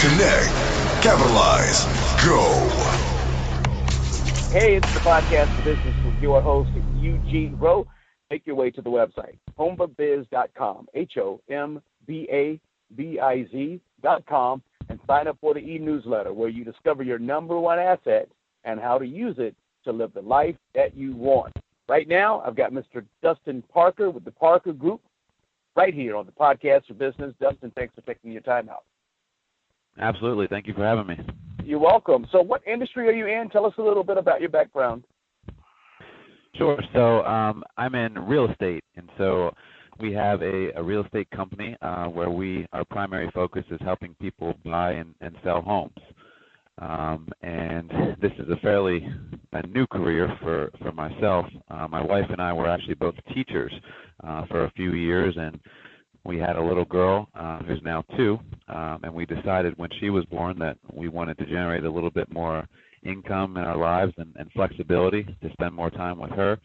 Connect. Capitalize. Go. Hey, it's the podcast for business with your host, Eugene Rowe. Make your way to the website, hombabiz.com, HOMBABIZ.com, and sign up for the e-newsletter where you discover your number one asset and how to use it to live the life that you want. Right now, I've got Mr. Dustin Parker with the Parker Group right here on the podcast for business. Dustin, thanks for taking your time out. Absolutely. Thank you for having me. You're welcome. So what industry are you in? Tell us a little bit about your background. Sure. So I'm in real estate, and so we have a real estate company where our primary focus is helping people buy and sell homes. And this is a new career for myself. My wife and I were actually both teachers for a few years, and we had a little girl who's now 2, and we decided when she was born that we wanted to generate a little bit more income in our lives and flexibility to spend more time with her.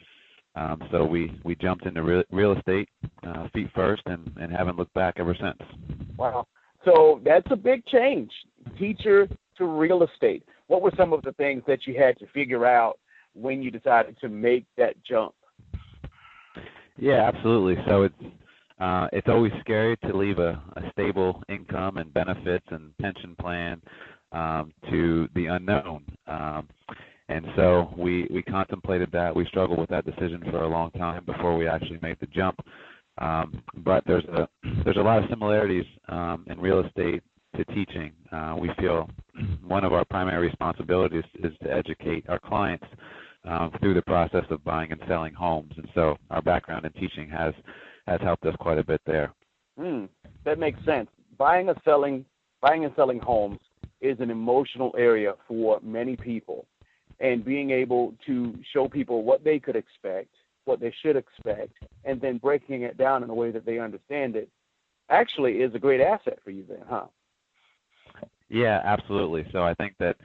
So we jumped into real estate feet first and haven't looked back ever since. Wow. So that's a big change, teacher to real estate. What were some of the things that you had to figure out when you decided to make that jump? Yeah, absolutely. So it's always scary to leave a stable income and benefits and pension plan to the unknown. And so we contemplated that. We struggled with that decision for a long time before we actually made the jump. But there's a lot of similarities in real estate to teaching. We feel one of our primary responsibilities is to educate our clients through the process of buying and selling homes. And so our background in teaching has helped us quite a bit there. That makes sense. Buying and selling homes is an emotional area for many people, and being able to show people what they could expect, what they should expect, and then breaking it down in a way that they understand it actually is a great asset for you then, huh? Yeah, absolutely. So I think that,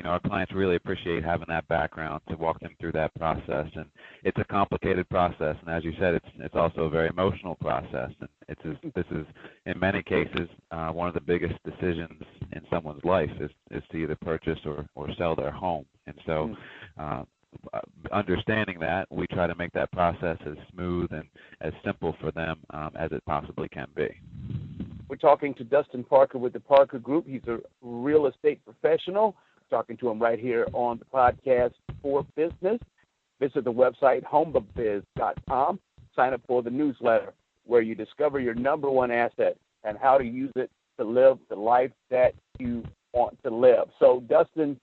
our clients really appreciate having that background to walk them through that process. And it's a complicated process. And as you said, it's also a very emotional process. And this is in many cases, one of the biggest decisions in someone's life is to either purchase or sell their home. And so understanding that, we try to make that process as smooth and as simple for them as it possibly can be. We're talking to Dustin Parker with the Parker Group. He's a real estate professional. Talking to him right here on the podcast for business. Visit the website, hombabiz.com. Sign up for the newsletter where you discover your number one asset and how to use it to live the life that you want to live. So, Dustin,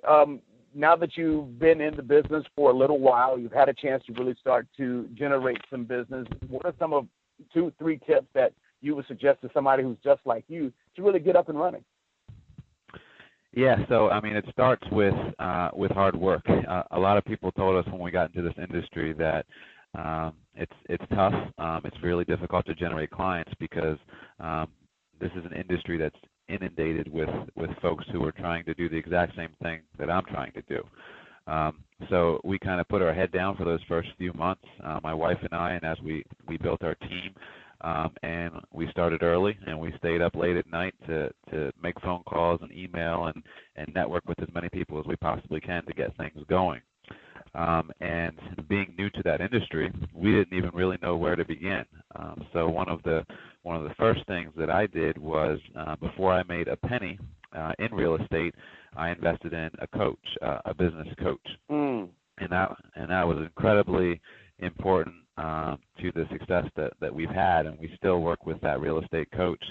now that you've been in the business for a little while, you've had a chance to really start to generate some business. What are some of 2-3 tips that you would suggest to somebody who's just like you to really get up and running? Yeah, so it starts with hard work. A lot of people told us when we got into this industry that it's tough. It's really difficult to generate clients because this is an industry that's inundated with folks who are trying to do the exact same thing that I'm trying to do. So we kind of put our head down for those first few months, my wife and I, and as we built our team. And we started early, and we stayed up late at night to make phone calls and email and network with as many people as we possibly can to get things going. And being new to that industry, we didn't even really know where to begin. So one of the first things that I did was before I made a penny in real estate, I invested in a coach, a business coach, and that was incredibly important to the success that we've had, and we still work with that real estate coach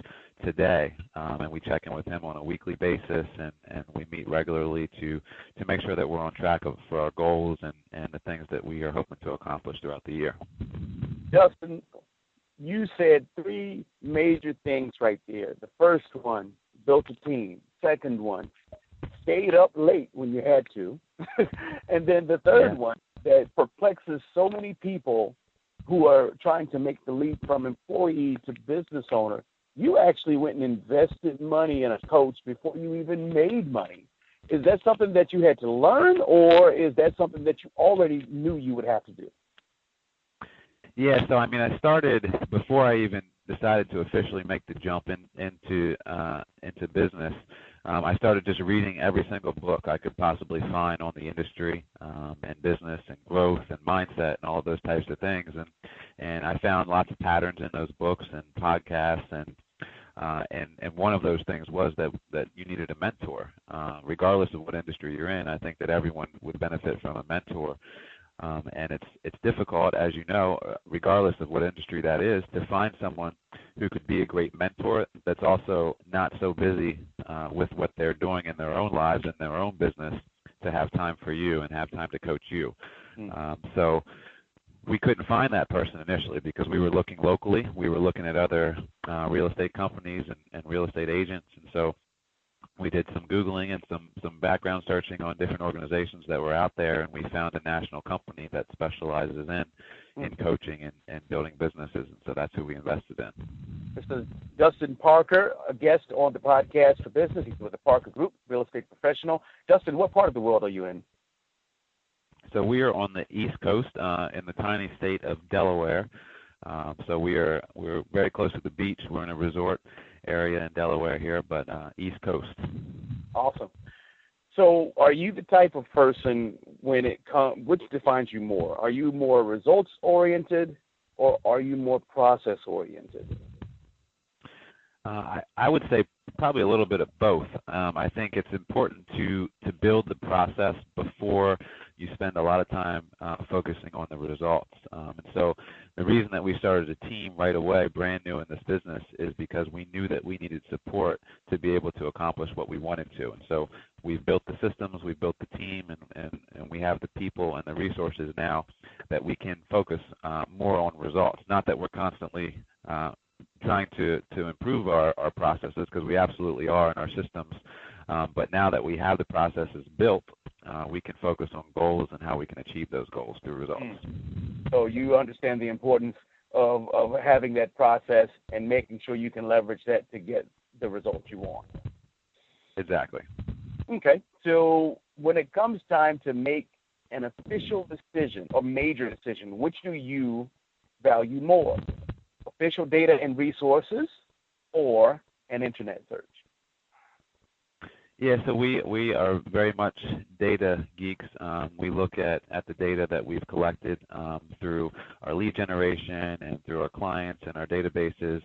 today, and we check in with him on a weekly basis, and we meet regularly to make sure that we're on track for our goals and the things that we are hoping to accomplish throughout the year. Dustin, you said 3 major things right there. The first one, built a team. Second one, stayed up late when you had to. And then the third one that perplexes so many people who are trying to make the leap from employee to business owner, you actually went and invested money in a coach before you even made money. Is that something that you had to learn, or is that something that you already knew you would have to do? Yeah, so I mean, I started before I even decided to officially make the jump into business. I started just reading every single book I could possibly find on the industry and business and growth and mindset and all of those types of things, and I found lots of patterns in those books and podcasts, and one of those things was that you needed a mentor, regardless of what industry you're in. I think that everyone would benefit from a mentor. And it's difficult, as you know, regardless of what industry that is, to find someone who could be a great mentor that's also not so busy with what they're doing in their own lives and their own business to have time for you and have time to coach you. So we couldn't find that person initially because we were looking locally. We were looking at other real estate companies and real estate agents, and so we did some Googling and some background searching on different organizations that were out there, and we found a national company that specializes in coaching and building businesses, and so that's who we invested in. This is Dustin Parker, a guest on the podcast for business. He's with the Parker Group, real estate professional. Dustin, what part of the world are you in? So we are on the East Coast in the tiny state of Delaware. So we're very close to the beach. We're in a resort area in Delaware here, but East Coast. Awesome. So are you the type of person when it comes, which defines you more? Are you more results-oriented or are you more process-oriented? I would say probably a little bit of both. I think it's important to build the process before you spend a lot of time focusing on the results. And so the reason that we started a team right away, brand new in this business, is because we knew that we needed support to be able to accomplish what we wanted to. And so we've built the systems, we've built the team, and we have the people and the resources now that we can focus more on results. Not that we're constantly trying to improve our processes, because we absolutely are in our systems. But now that we have the processes built, we can focus on goals and how we can achieve those goals through results. So you understand the importance of having that process and making sure you can leverage that to get the results you want. Exactly. Okay. So when it comes time to make an official decision or major decision, which do you value more? Official data and resources or an internet search? Yeah, so we are very much data geeks. We look at the data that we've collected through our lead generation and through our clients and our databases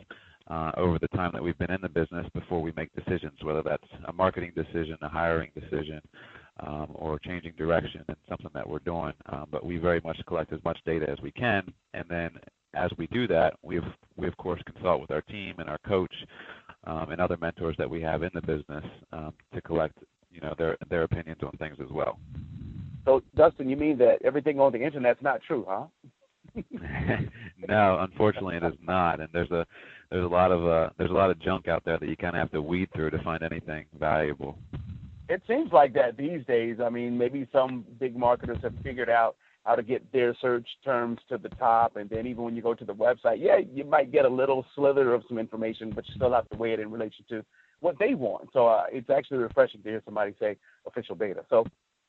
over the time that we've been in the business before we make decisions, whether that's a marketing decision, a hiring decision, or changing direction in something that we're doing. But we very much collect as much data as we can, and then as we do that, we of course consult with our team and our coach and other mentors that we have in the business to collect, their opinions on things as well. So, Dustin, you mean that everything on the internet's not true, huh? No, unfortunately, it is not. And there's a lot of junk out there that you kind of have to weed through to find anything valuable. It seems like that these days. I mean, maybe some big marketers have figured out how to get their search terms to the top, and then even when you go to the website, you might get a little slither of some information, but you still have to weigh it in relation to what they want. So it's actually refreshing to hear somebody say official data. So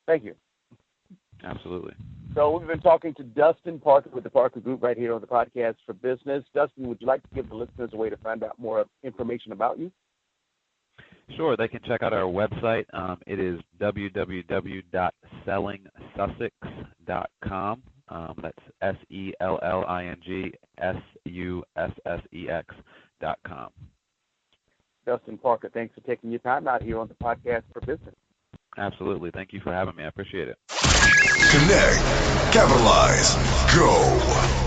thank you. Absolutely. So we've been talking to Dustin Parker with the Parker Group right here on the podcast for business. Dustin, would you like to give the listeners a way to find out more information about you? Sure. They can check out our website. It is www.sellingsussex.com. That's SELLINGSUSSEX.com. Dustin Parker, thanks for taking your time out here on the podcast for business. Absolutely. Thank you for having me. I appreciate it. Connect, capitalize, go.